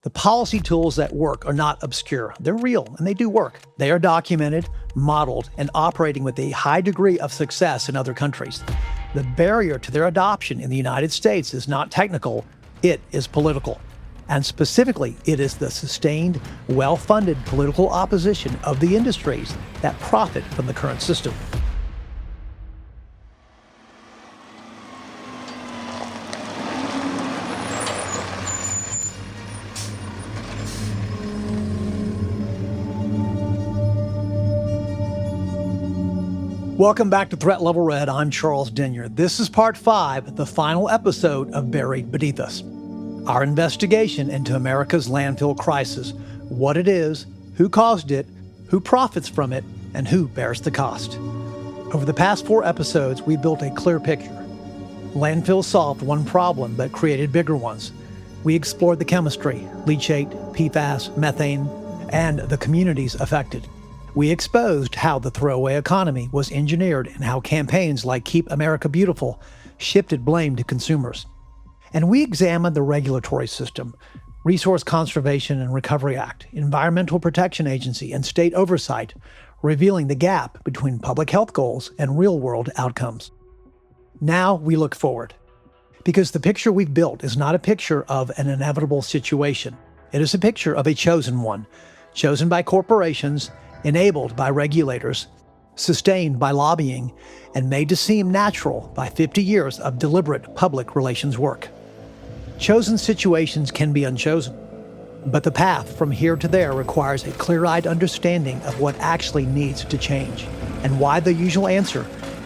The policy tools that work are not obscure. They're real, and they do work. They are documented, modeled, and operating with a high degree of success in other countries. The barrier to their adoption in the United States is not technical, it is political. And specifically, it is the sustained, well-funded political opposition of the industries that profit from the current system. Welcome back to Threat Level Red. I'm Charles Denyer. This is part 5, the final episode of Buried Beneath Us. Our investigation into America's landfill crisis, what it is, who caused it, who profits from it, and who bears the cost. Over the past 4 episodes, we built a clear picture. Landfills solved one problem, but created bigger ones. We explored the chemistry, leachate, PFAS, methane, and the communities affected. We exposed how the throwaway economy was engineered and how campaigns like Keep America Beautiful shifted blame to consumers. And we examined the regulatory system, Resource Conservation and Recovery Act, Environmental Protection Agency, and state oversight, revealing the gap between public health goals and real-world outcomes. Now we look forward, because the picture we've built is not a picture of an inevitable situation. It is a picture of a chosen one, chosen by corporations, enabled by regulators, sustained by lobbying, and made to seem natural by 50 years of deliberate public relations work. Chosen situations can be unchosen, but the path from here to there requires a clear-eyed understanding of what actually needs to change, and why the usual answer,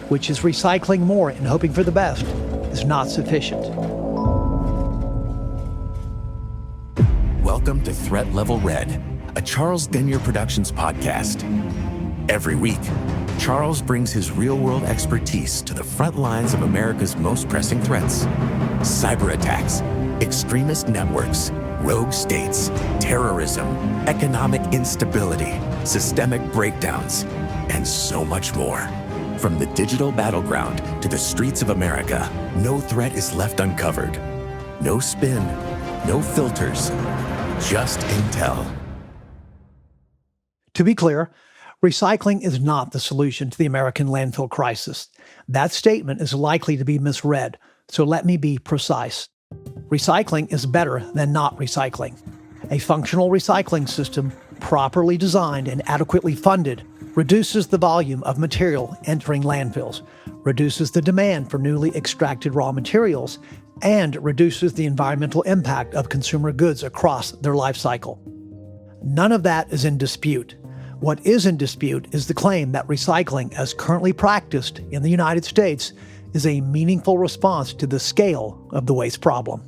which is recycling more and hoping for the best, is not sufficient. Welcome to Threat Level Red, a Charles Denyer Productions podcast. Every week, Charles brings his real-world expertise to the front lines of America's most pressing threats. Cyber attacks, extremist networks, rogue states, terrorism, economic instability, systemic breakdowns, and so much more. From the digital battleground to the streets of America, no threat is left uncovered. No spin, no filters, just intel. To be clear, recycling is not the solution to the American landfill crisis. That statement is likely to be misread, so let me be precise. Recycling is better than not recycling. A functional recycling system, properly designed and adequately funded, reduces the volume of material entering landfills, reduces the demand for newly extracted raw materials, and reduces the environmental impact of consumer goods across their life cycle. None of that is in dispute. What is in dispute is the claim that recycling, as currently practiced in the United States, is a meaningful response to the scale of the waste problem.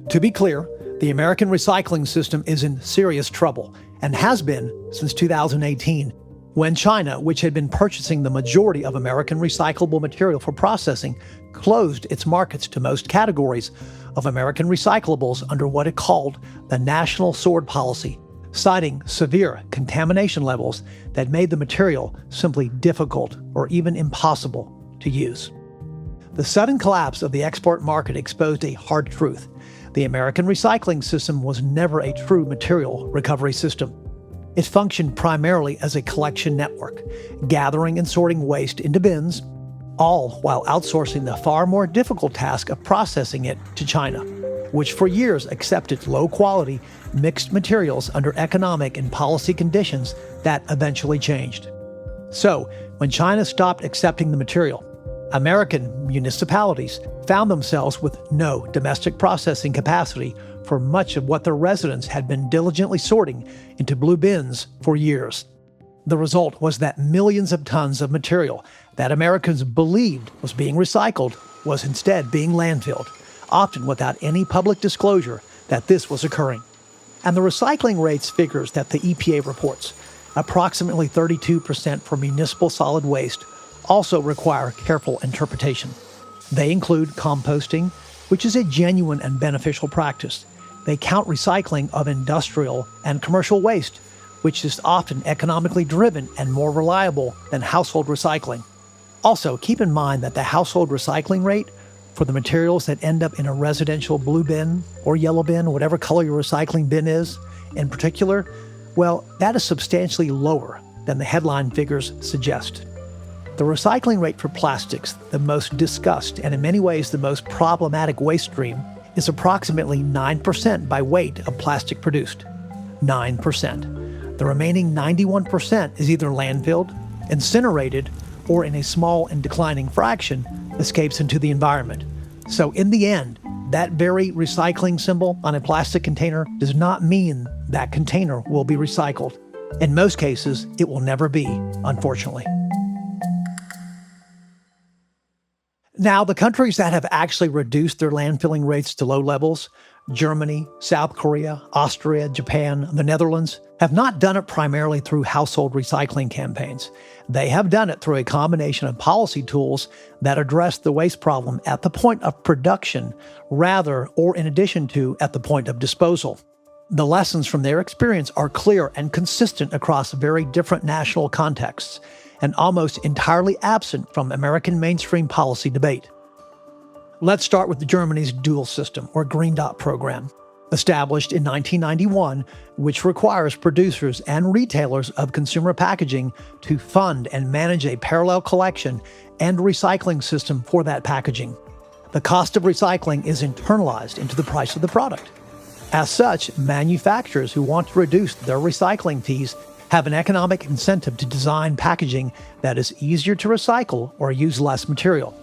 To be clear, the American recycling system is in serious trouble, and has been since 2018, when China, which had been purchasing the majority of American recyclable material for processing, closed its markets to most categories of American recyclables under what it called the National Sword Policy, citing severe contamination levels that made the material simply difficult or even impossible to use. The sudden collapse of the export market exposed a hard truth. The American recycling system was never a true material recovery system. It functioned primarily as a collection network, gathering and sorting waste into bins, all while outsourcing the far more difficult task of processing it to China, which for years accepted low-quality, mixed materials under economic and policy conditions that eventually changed. So, when China stopped accepting the material, American municipalities found themselves with no domestic processing capacity for much of what their residents had been diligently sorting into blue bins for years. The result was that millions of tons of material that Americans believed was being recycled was instead being landfilled, often without any public disclosure that this was occurring. And the recycling rates figures that the EPA reports, approximately 32% for municipal solid waste, also require careful interpretation. They include composting, which is a genuine and beneficial practice. They count recycling of industrial and commercial waste, which is often economically driven and more reliable than household recycling. Also, keep in mind that the household recycling rate for the materials that end up in a residential blue bin or yellow bin, whatever color your recycling bin is in particular, well, that is substantially lower than the headline figures suggest. The recycling rate for plastics, the most discussed and in many ways the most problematic waste stream, is approximately 9% by weight of plastic produced. 9%. The remaining 91% is either landfilled, incinerated, or in a small and declining fraction, escapes into the environment. So in the end, that very recycling symbol on a plastic container does not mean that container will be recycled. In most cases, it will never be, unfortunately. Now, the countries that have actually reduced their landfilling rates to low levels, Germany, South Korea, Austria, Japan, the Netherlands, have not done it primarily through household recycling campaigns. They have done it through a combination of policy tools that address the waste problem at the point of production, rather, or in addition to, at the point of disposal. The lessons from their experience are clear and consistent across very different national contexts, and almost entirely absent from American mainstream policy debate. Let's start with Germany's dual system, or Green Dot program, established in 1991, which requires producers and retailers of consumer packaging to fund and manage a parallel collection and recycling system for that packaging. The cost of recycling is internalized into the price of the product. As such, manufacturers who want to reduce their recycling fees have an economic incentive to design packaging that is easier to recycle or use less material.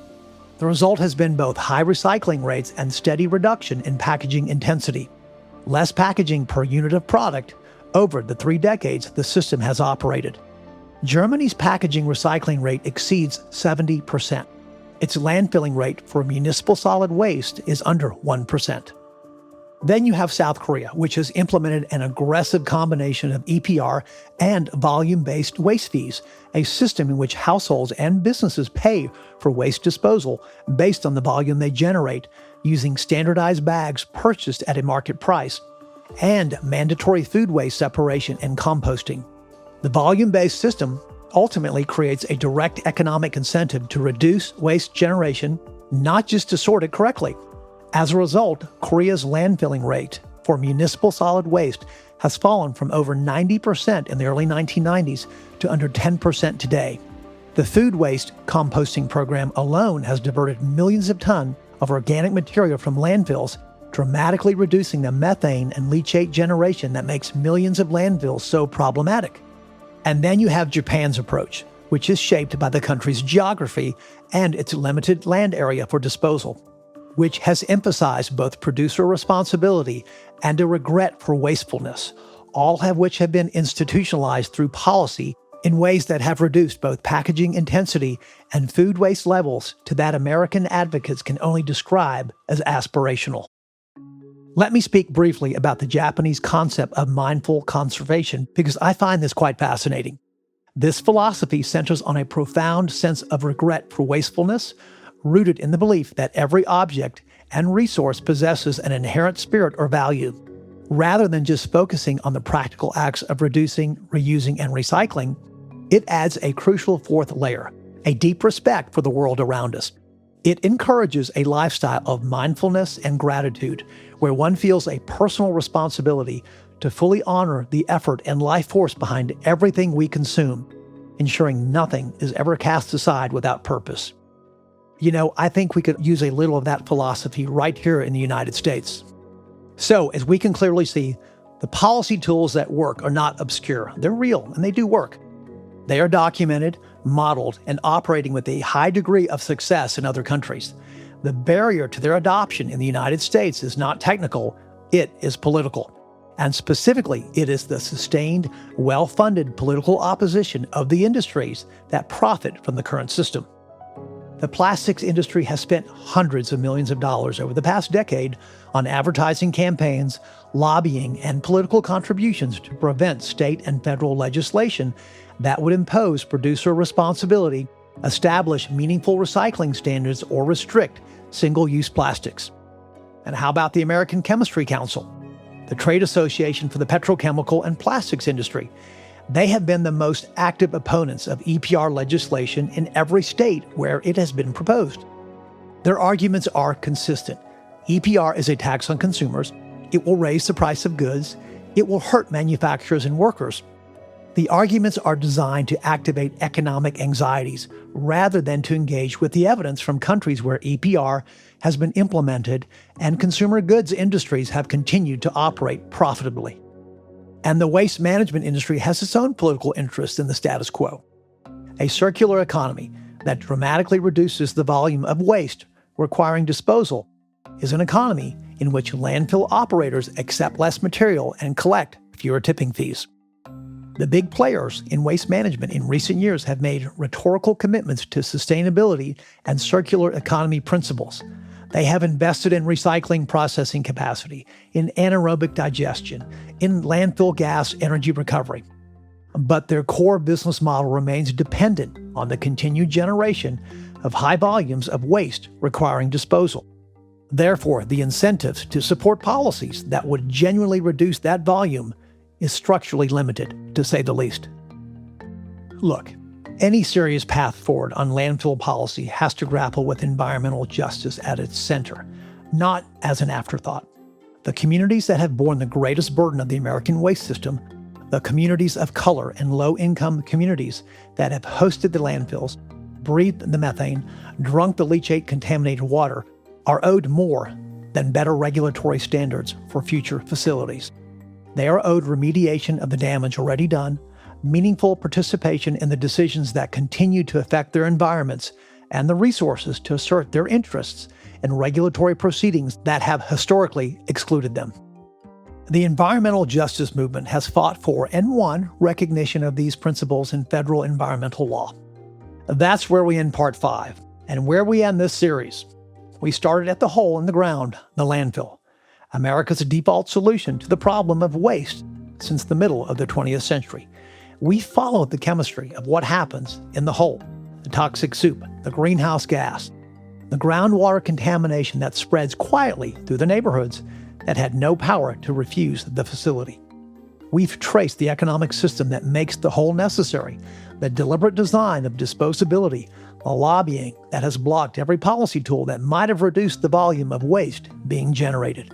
The result has been both high recycling rates and steady reduction in packaging intensity. Less packaging per unit of product over the 3 decades the system has operated. Germany's packaging recycling rate exceeds 70%. Its landfilling rate for municipal solid waste is under 1%. Then you have South Korea, which has implemented an aggressive combination of EPR and volume-based waste fees, a system in which households and businesses pay for waste disposal based on the volume they generate, using standardized bags purchased at a market price, and mandatory food waste separation and composting. The volume-based system ultimately creates a direct economic incentive to reduce waste generation, not just to sort it correctly. As a result, Korea's landfilling rate for municipal solid waste has fallen from over 90% in the early 1990s to under 10% today. The food waste composting program alone has diverted millions of tons of organic material from landfills, dramatically reducing the methane and leachate generation that makes millions of landfills so problematic. And then you have Japan's approach, which is shaped by the country's geography and its limited land area for disposal, which has emphasized both producer responsibility and a regret for wastefulness, all of which have been institutionalized through policy in ways that have reduced both packaging intensity and food waste levels to that American advocates can only describe as aspirational. Let me speak briefly about the Japanese concept of mindful conservation, because I find this quite fascinating. This philosophy centers on a profound sense of regret for wastefulness, rooted in the belief that every object and resource possesses an inherent spirit or value. Rather than just focusing on the practical acts of reducing, reusing, and recycling, it adds a crucial fourth layer, a deep respect for the world around us. It encourages a lifestyle of mindfulness and gratitude, where one feels a personal responsibility to fully honor the effort and life force behind everything we consume, ensuring nothing is ever cast aside without purpose. You know, I think we could use a little of that philosophy right here in the United States. So, as we can clearly see, the policy tools that work are not obscure. They're real, and they do work. They are documented, modeled, and operating with a high degree of success in other countries. The barrier to their adoption in the United States is not technical, it is political. And specifically, it is the sustained, well-funded political opposition of the industries that profit from the current system. The plastics industry has spent hundreds of millions of dollars over the past decade on advertising campaigns, lobbying, and political contributions to prevent state and federal legislation that would impose producer responsibility, establish meaningful recycling standards, or restrict single-use plastics. And how about the American Chemistry Council, the trade association for the petrochemical and plastics industry? They have been the most active opponents of EPR legislation in every state where it has been proposed. Their arguments are consistent. EPR is a tax on consumers. It will raise the price of goods. It will hurt manufacturers and workers. The arguments are designed to activate economic anxieties rather than to engage with the evidence from countries where EPR has been implemented and consumer goods industries have continued to operate profitably. And the waste management industry has its own political interest in the status quo. A circular economy that dramatically reduces the volume of waste requiring disposal is an economy in which landfill operators accept less material and collect fewer tipping fees. The big players in waste management in recent years have made rhetorical commitments to sustainability and circular economy principles. They have invested in recycling processing capacity, in anaerobic digestion, in landfill gas energy recovery. But their core business model remains dependent on the continued generation of high volumes of waste requiring disposal. Therefore, the incentives to support policies that would genuinely reduce that volume is structurally limited, to say the least. Look, any serious path forward on landfill policy has to grapple with environmental justice at its center, not as an afterthought. The communities that have borne the greatest burden of the American waste system, the communities of color and low-income communities that have hosted the landfills, breathed the methane, drunk the leachate-contaminated water, are owed more than better regulatory standards for future facilities. They are owed remediation of the damage already done, meaningful participation in the decisions that continue to affect their environments, and the resources to assert their interests in regulatory proceedings that have historically excluded them. The environmental justice movement has fought for and won recognition of these principles in federal environmental law. That's where we end Part 5, and where we end this series. We started at the hole in the ground, the landfill, America's default solution to the problem of waste since the middle of the 20th century. We followed the chemistry of what happens in the hole, the toxic soup, the greenhouse gas, the groundwater contamination that spreads quietly through the neighborhoods that had no power to refuse the facility. We've traced the economic system that makes the hole necessary, the deliberate design of disposability, the lobbying that has blocked every policy tool that might have reduced the volume of waste being generated.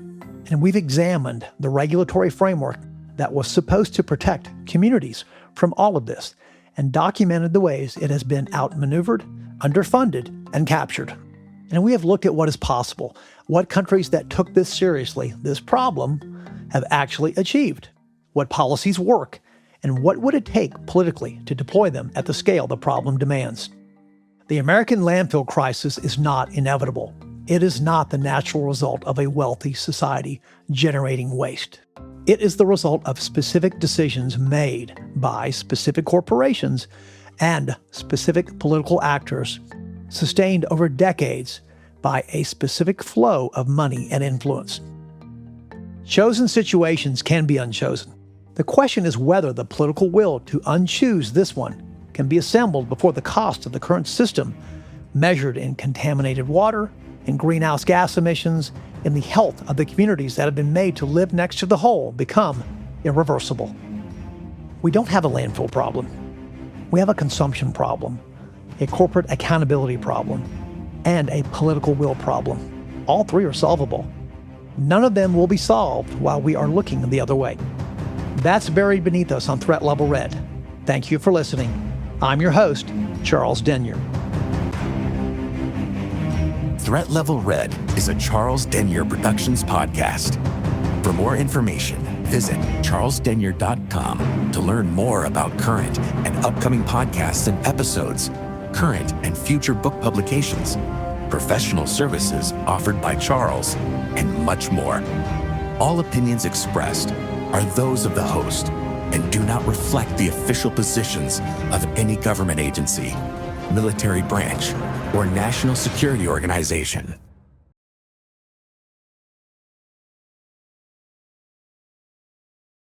And we've examined the regulatory framework that was supposed to protect communities from all of this and documented the ways it has been outmaneuvered, underfunded, and captured. And we have looked at what is possible, what countries that took this seriously, this problem, have actually achieved, what policies work, and what would it take politically to deploy them at the scale the problem demands. The American landfill crisis is not inevitable. It is not the natural result of a wealthy society generating waste. It is the result of specific decisions made by specific corporations and specific political actors, sustained over decades by a specific flow of money and influence. Chosen situations can be unchosen. The question is whether the political will to unchoose this one can be assembled before the cost of the current system, measured in contaminated water, in greenhouse gas emissions, in the health of the communities that have been made to live next to the hole, become irreversible. We don't have a landfill problem. We have a consumption problem, a corporate accountability problem, and a political will problem. All three are solvable. None of them will be solved while we are looking the other way. That's buried beneath us on Threat Level Red. Thank you for listening. I'm your host, Charles Denyer. Threat Level Red is a Charles Denyer Productions podcast. For more information, visit charlesdenyer.com to learn more about current and upcoming podcasts and episodes, current and future book publications, professional services offered by Charles, and much more. All opinions expressed are those of the host and do not reflect the official positions of any government agency, military branch, or national security organization.